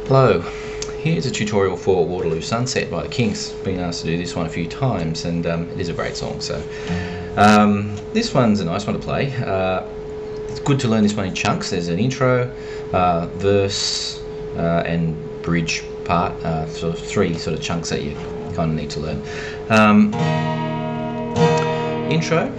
Hello, here's a tutorial for Waterloo Sunset by the Kinks. Been asked to do this one a few times, and it is a great song. So this one's a nice one to play. It's good to learn this one in chunks. There's an intro, verse, and bridge part. Sort of three sort of chunks that you kind of need to learn. Intro.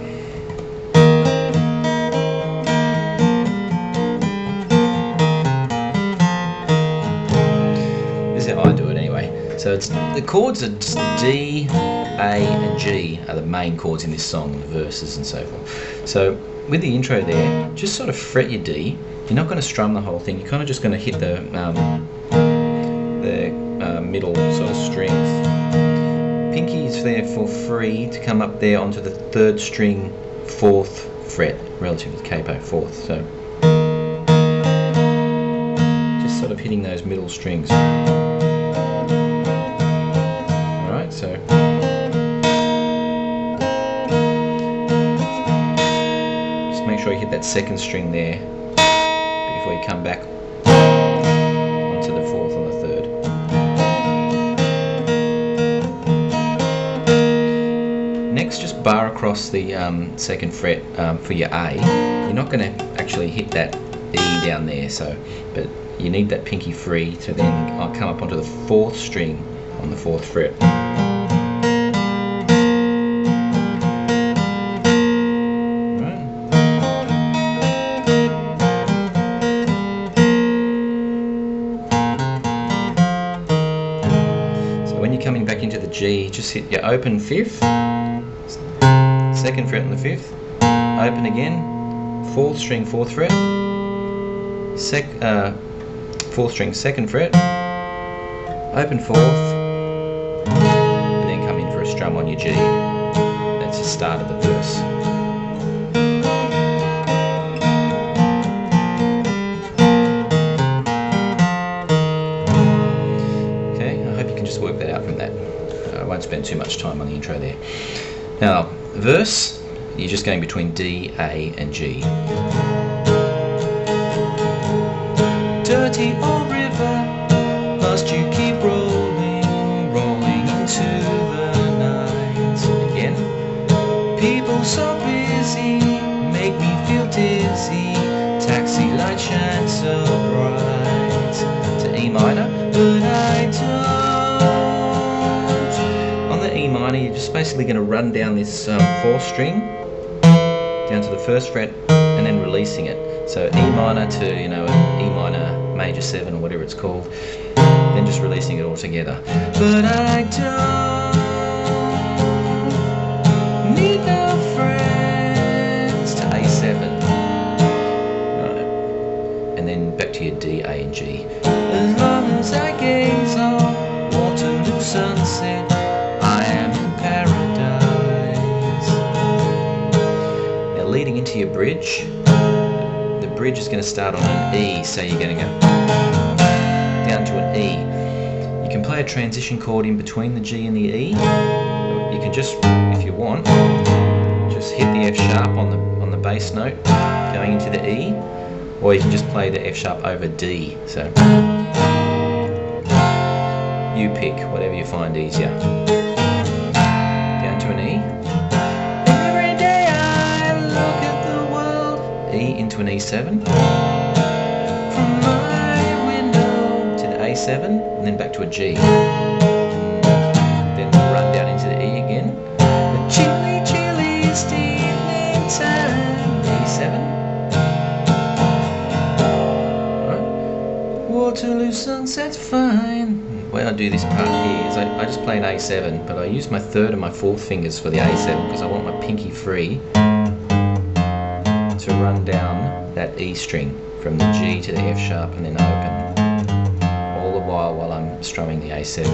How I do it anyway. So it's the chords are just D, A and G are the main chords in this song, the verses and so forth. So with the intro there, just sort of fret your D. You're not going to strum the whole thing. You're kind of just going to hit the middle sort of strings. Pinky's there for free to come up there onto the third string, fourth fret, relative to the capo, fourth. So just sort of hitting those middle strings. So just make sure you hit that second string there before you come back onto the fourth and the third. Next, just bar across the second fret for your A. You're not going to actually hit that E down there, but you need that pinky free to then come up onto the fourth string on the fourth fret. When you're coming back into the G, just hit your open fifth, second fret on the fifth, open again, fourth string, fourth fret, fourth string, second fret, open fourth, and then come in for a strum on your G. That's the start of the verse. Just work that out from that. I won't spend too much time on the intro there. Now, verse, you're just going between D, A and G. Dirty old river, must you keep rolling, rolling into the night. Again. People so busy, make me feel dizzy, taxi light shine so bright. To E minor, but I don't. E minor, you're just basically going to run down this fourth string down to the first fret and then releasing it. So E minor to an E minor major 7 or whatever it's called, then just releasing it all together. But I don't need no friends to A7, right. And then back to your D, A and G. As long as I gaze on Waterloo Sunset, I am in paradise. Now leading into your bridge, the bridge is going to start on an E, so you're going to go down to an E. You can play a transition chord in between the G and the E. You can just, if you want, just hit the F sharp on the bass note going into the E, or you can just play the F sharp over D. So you pick whatever you find easier. To an E. Every day I look at the world. E into an E7. From my window to the A7, and then back to a G. Then run down into the E again. The chilly, chilliest evening time. E7. Right. Waterloo Sunset's fine. The way I do this part here is I just play an A7, but I use my third and my fourth fingers for the A7 because I want my pinky free to run down that E string from the G to the F sharp and then open, all the while I'm strumming the A7.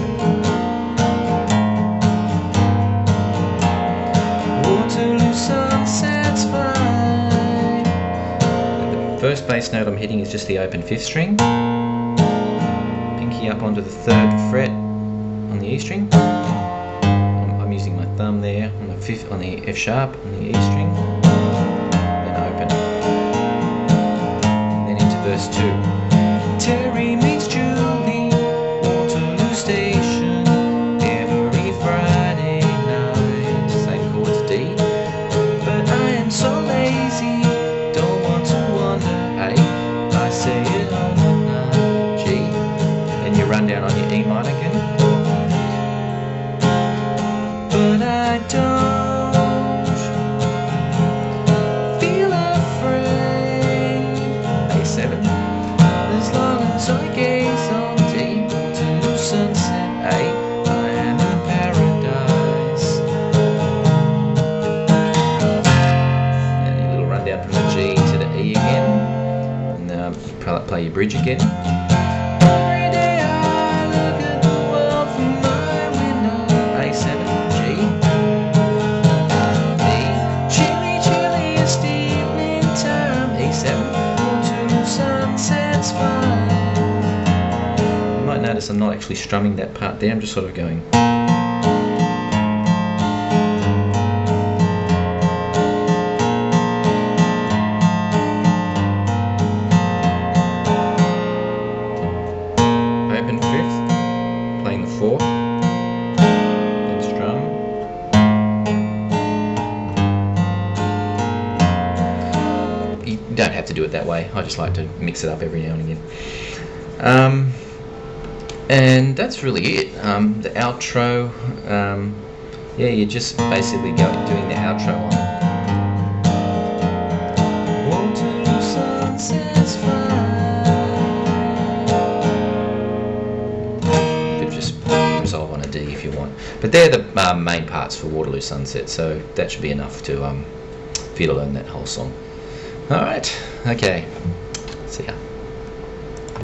Waterloo Sunset's fine. The first bass note I'm hitting is just the open fifth string. Up onto the third fret on the E string. I'm using my thumb there on the fifth, on the F sharp on the E string. Then open. And then into verse 2. Terry meets Julie rundown on your E minor again. But I don't feel afraid. A7. As long as I gaze on D, Waterloo Sunset. A. I am in paradise. And a little rundown from the G to the E again. And play your bridge again. Every day I look at the world from my window. A7, G, D. Chilly, chilliest evening time. A7, Waterloo Sunset's fine. You might notice I'm not actually strumming that part there. I'm just sort of going. Open fifth, playing the fourth, then strum. You don't have to do it that way. I just like to mix it up every now and again. And that's really it. The outro, yeah, you're just basically doing the outro on it. Waterloo Sunset's fine. Resolve on a D if you want, but they're the main parts for Waterloo Sunset, so that should be enough to for you to learn that whole song. Alright, okay.